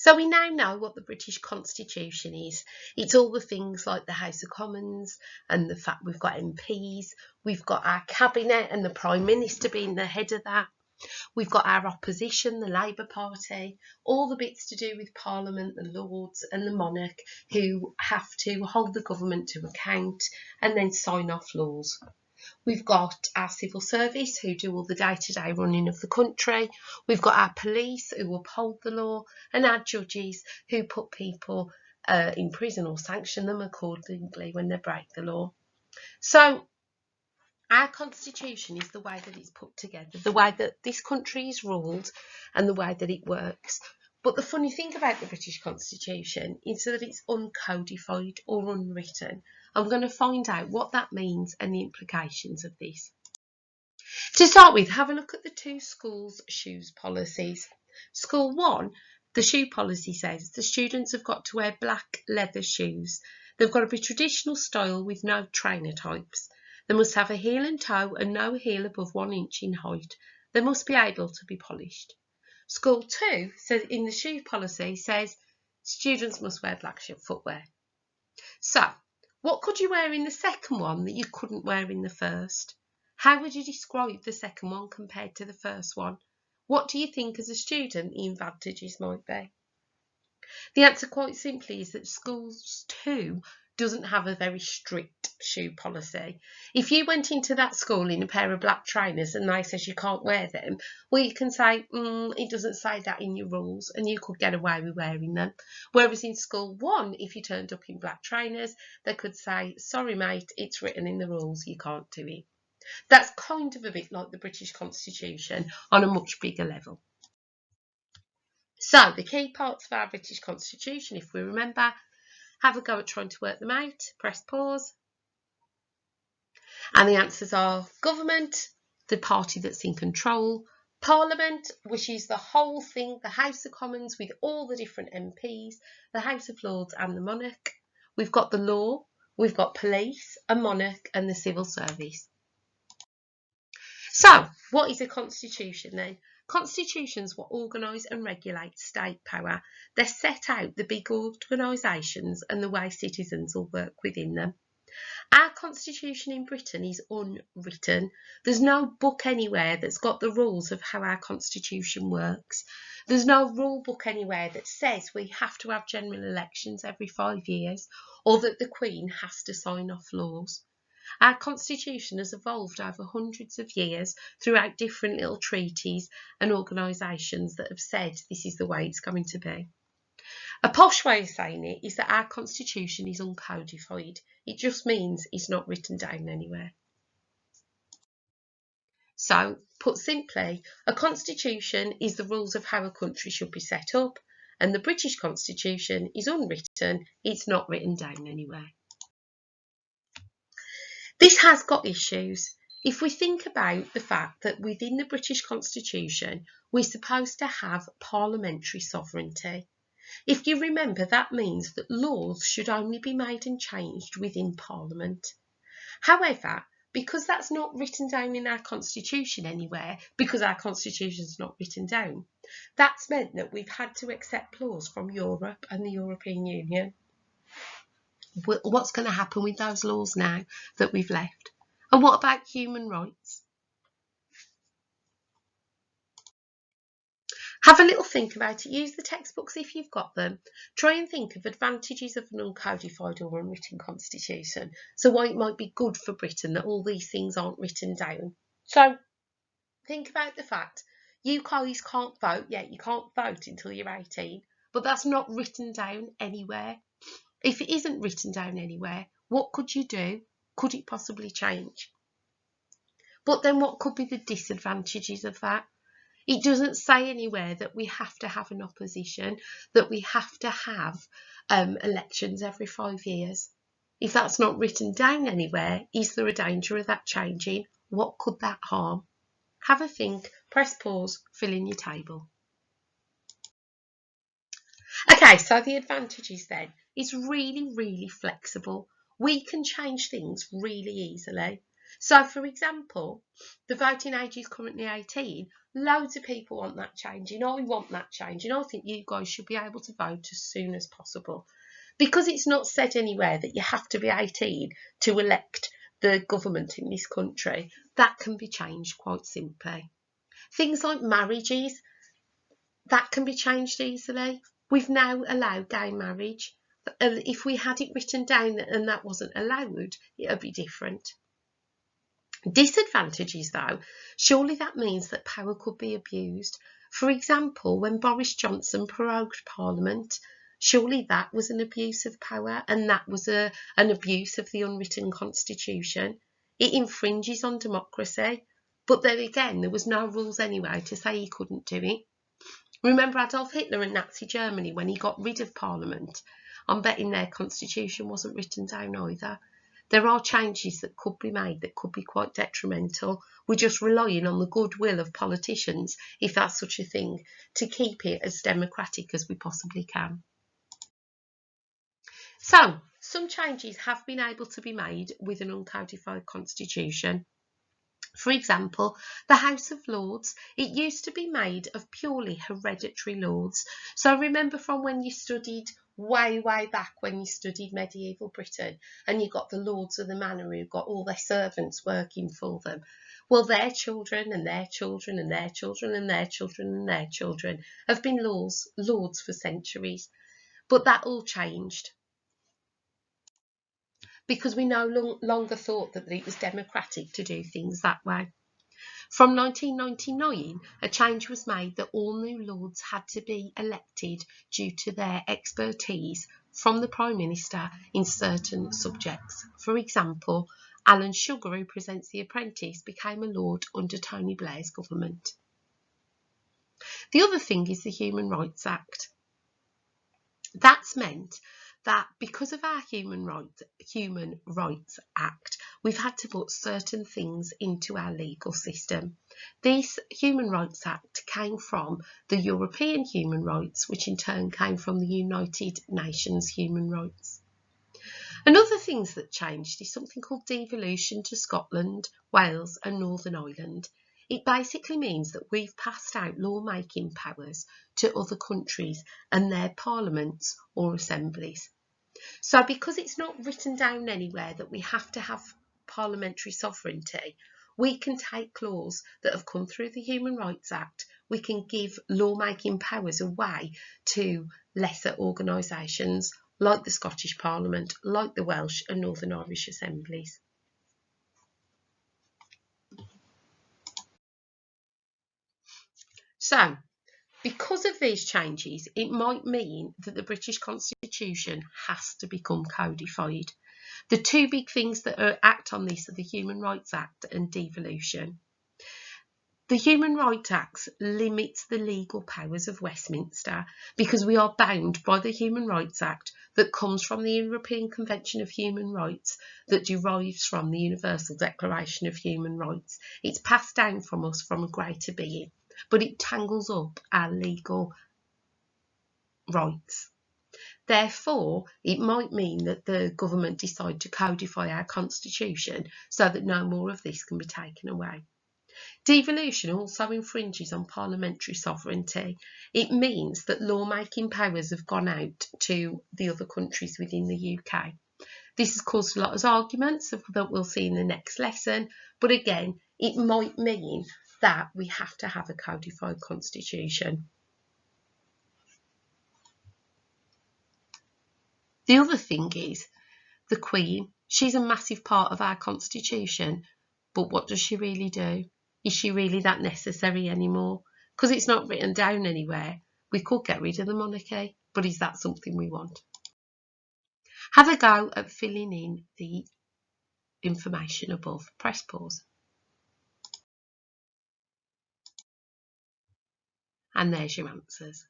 So we now know what the British Constitution is. It's all the things like the House of Commons and the fact we've got MPs, we've got our cabinet and the Prime Minister being the head of that. We've got our opposition, the Labour Party, all the bits to do with Parliament, the Lords and the Monarch, who have to hold the government to account and then sign off laws. We've got our civil service who do all the day-to-day running of the country. We've got our police who uphold the law, and our judges who put people in prison or sanction them accordingly when they break the law. So our constitution is the way that it's put together, the way that this country is ruled and the way that it works. But the funny thing about the British Constitution is that it's uncodified or unwritten. I'm going to find out what that means and the implications of this. To start with, have a look at the two schools' shoes policies. School 1, the shoe policy says the students have got to wear black leather shoes. They've got to be traditional style with no trainer types. They must have a heel and toe and no heel above 1 inch in height. They must be able to be polished. School 2 says in the shoe policy says students must wear black footwear. So, what could you wear in the second one that you couldn't wear in the first? How would you describe the second one compared to the first one? What do you think as a student the advantages might be? The answer quite simply is that schools 2 doesn't have a very strict shoe policy. If you went into that school in a pair of black trainers and they says you can't wear them, well, you can say, it doesn't say that in your rules, and you could get away with wearing them. Whereas in school 1, if you turned up in black trainers, they could say, sorry mate, it's written in the rules, you can't do it. That's kind of a bit like the British Constitution on a much bigger level. So the key parts of our British Constitution, if we remember, have a go at trying to work them out, press pause. And the answers are government, the party that's in control, Parliament, which is the whole thing, the House of Commons with all the different MPs, the House of Lords and the Monarch. We've got the law, we've got police, a monarch and the civil service. So, what is a constitution then? Constitutions will organise and regulate state power. They set out the big organisations and the way citizens will work within them. Our constitution in Britain is unwritten. There's no book anywhere that's got the rules of how our constitution works. There's no rule book anywhere that says we have to have general elections every 5 years or that the Queen has to sign off laws. Our constitution has evolved over hundreds of years throughout different little treaties and organisations that have said this is the way it's going to be. A posh way of saying it is that our constitution is uncodified. It just means it's not written down anywhere. So, put simply, a constitution is the rules of how a country should be set up, and the British Constitution is unwritten, it's not written down anywhere. This has got issues. If we think about the fact that within the British Constitution, we're supposed to have parliamentary sovereignty. If you remember, that means that laws should only be made and changed within Parliament. However, because that's not written down in our Constitution anywhere, because our Constitution is not written down, that's meant that we've had to accept laws from Europe and the European Union. What's going to happen with those laws now that we've left? And what about human rights? Have a little think about it. Use the textbooks if you've got them. Try and think of advantages of an uncodified or unwritten constitution. So why it might be good for Britain that all these things aren't written down. So think about the fact you guys can't vote yet. You can't vote until you're 18. But that's not written down anywhere. If it isn't written down anywhere, what could you do? Could it possibly change? But then what could be the disadvantages of that? It doesn't say anywhere that we have to have an opposition, that we have to have elections every 5 years. If that's not written down anywhere, is there a danger of that changing? What could that harm? Have a think, press pause, fill in your table. Okay, so the advantages then. It's really, really flexible. We can change things really easily. So, for example, the voting age is currently 18, Loads of people want that change, and I want that change, and I think you guys should be able to vote as soon as possible. Because it's not said anywhere that you have to be 18 to elect the government in this country, that can be changed quite simply. Things like marriages, that can be changed easily. We've now allowed gay marriage. If we had it written down and that wasn't allowed, it would be different. Disadvantages, though, surely that means that power could be abused. For example, when Boris Johnson prorogued Parliament, surely that was an abuse of power, and that was an abuse of the unwritten constitution. It infringes on democracy. But then again, there was no rules anyway to say he couldn't do it. Remember Adolf Hitler and Nazi Germany when he got rid of Parliament? I'm betting their constitution wasn't written down either. There are changes that could be made that could be quite detrimental. We're just relying on the goodwill of politicians, if that's such a thing, to keep it as democratic as we possibly can. So, some changes have been able to be made with an uncodified constitution. For example, the House of Lords, it used to be made of purely hereditary lords. So remember from when you studied way back when you studied medieval Britain and you got the Lords of the Manor who got all their servants working for them. Well, their children and their children and their children and their children and their children have been lords for centuries. But that all changed because we no longer thought that it was democratic to do things that way. From 1999, a change was made that all new lords had to be elected due to their expertise from the Prime Minister in certain subjects. For example, Alan Sugar, who presents The Apprentice, became a lord under Tony Blair's government. The other thing is the Human Rights Act. That's meant that because of our Human Rights Act, we've had to put certain things into our legal system. This Human Rights Act came from the European human rights, which in turn came from the United Nations human rights. Another thing that changed is something called devolution to Scotland, Wales and Northern Ireland. It basically means that we've passed out lawmaking powers to other countries and their parliaments or assemblies. So because it's not written down anywhere that we have to have parliamentary sovereignty, we can take laws that have come through the Human Rights Act, we can give lawmaking powers away to lesser organisations like the Scottish Parliament, like the Welsh and Northern Irish assemblies. So, because of these changes, it might mean that the British Constitution has to become codified. The two big things that act on this are the Human Rights Act and devolution. The Human Rights Act limits the legal powers of Westminster because we are bound by the Human Rights Act that comes from the European Convention of Human Rights that derives from the Universal Declaration of Human Rights. It's passed down from us from a greater being, but it tangles up our legal rights. Therefore, it might mean that the government decide to codify our constitution so that no more of this can be taken away. Devolution also infringes on parliamentary sovereignty. It means that lawmaking powers have gone out to the other countries within the UK. This has caused a lot of arguments that we'll see in the next lesson, but again, it might mean that we have to have a codified constitution. The other thing is the Queen. She's a massive part of our constitution, but what does she really do? Is she really that necessary anymore? Because it's not written down anywhere. We could get rid of the monarchy, but is that something we want? Have a go at filling in the information above. Press pause. And there's your answers.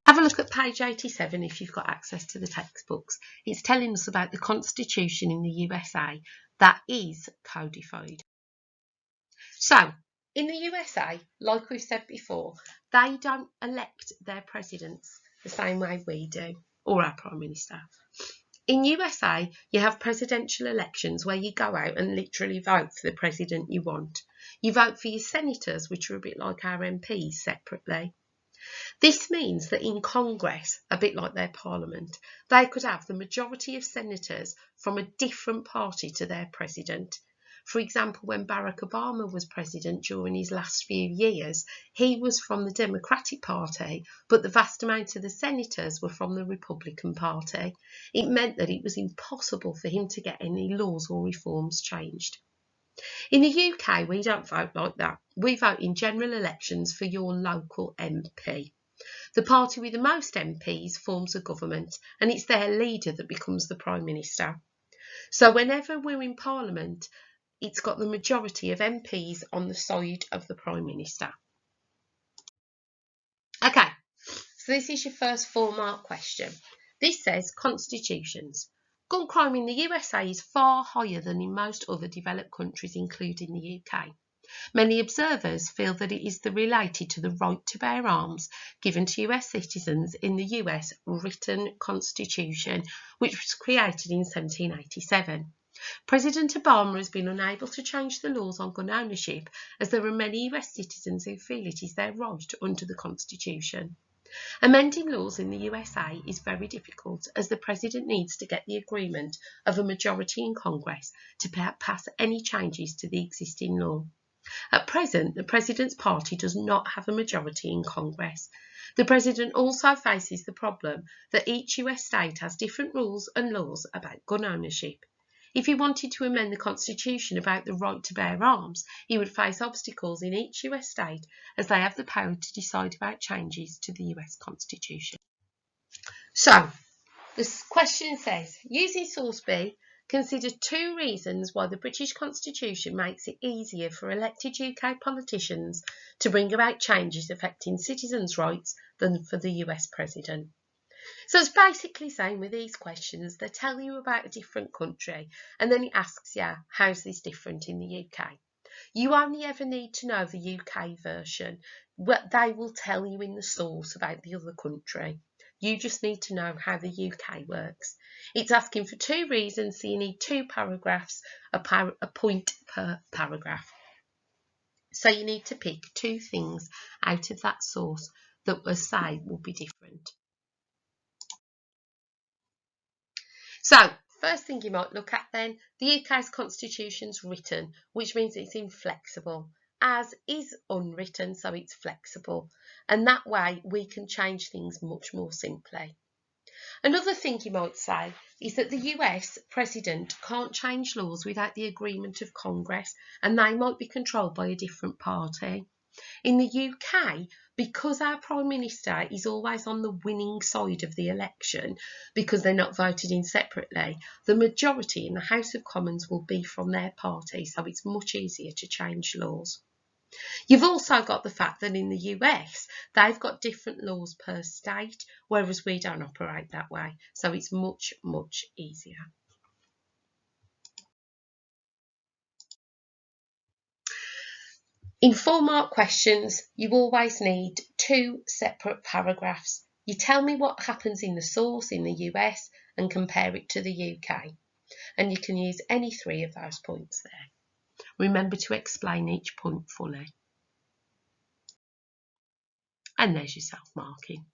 Have a look at page 87 if you've got access to the textbooks. It's telling us about the Constitution in the USA that is codified. So, in the USA, like we've said before, they don't elect their presidents the same way we do, or our Prime Minister. In USA, you have presidential elections where you go out and literally vote for the president you want. You vote for your senators, which are a bit like our MPs, separately. This means that in Congress, a bit like their parliament, they could have the majority of senators from a different party to their president. For example, when Barack Obama was president during his last few years, he was from the Democratic Party, but the vast amount of the senators were from the Republican Party. It meant that it was impossible for him to get any laws or reforms changed. In the UK, we don't vote like that. We vote in general elections for your local MP. The party with the most MPs forms a government, and it's their leader that becomes the Prime Minister. So whenever we're in Parliament, it's got the majority of MPs on the side of the Prime Minister. Okay, so this is your first 4-mark question. This says constitutions. Gun crime in the USA is far higher than in most other developed countries, including the UK. Many observers feel that it is related to the right to bear arms given to US citizens in the US written constitution, which was created in 1787. President Obama has been unable to change the laws on gun ownership, as there are many US citizens who feel it is their right under the Constitution. Amending laws in the USA is very difficult, as the President needs to get the agreement of a majority in Congress to pass any changes to the existing law. At present, the President's party does not have a majority in Congress. The President also faces the problem that each US state has different rules and laws about gun ownership. If he wanted to amend the Constitution about the right to bear arms, he would face obstacles in each US state, as they have the power to decide about changes to the US Constitution. So, this question says, using source B, consider 2 reasons why the British Constitution makes it easier for elected UK politicians to bring about changes affecting citizens' rights than for the US President. So it's basically saying with these questions, they tell you about a different country, and then it asks you, how's this different in the UK? You only ever need to know the UK version. What they will tell you in the source about the other country. You just need to know how the UK works. It's asking for 2 reasons, so you need 2 paragraphs, a point per paragraph. So you need to pick 2 things out of that source that will say will be different. So, first thing you might look at then, the UK's constitution's written, which means it's inflexible. As is unwritten, so it's flexible. And that way we can change things much more simply. Another thing you might say is that the US President can't change laws without the agreement of Congress, and they might be controlled by a different party. In the UK, because our Prime Minister is always on the winning side of the election, because they're not voted in separately, the majority in the House of Commons will be from their party, so it's much easier to change laws. You've also got the fact that in the US, they've got different laws per state, whereas we don't operate that way, so it's much, much easier. In 4-mark questions, you always need 2 separate paragraphs. You tell me what happens in the source in the US and compare it to the UK. And you can use any 3 of those points there. Remember to explain each point fully. And there's your self-marking.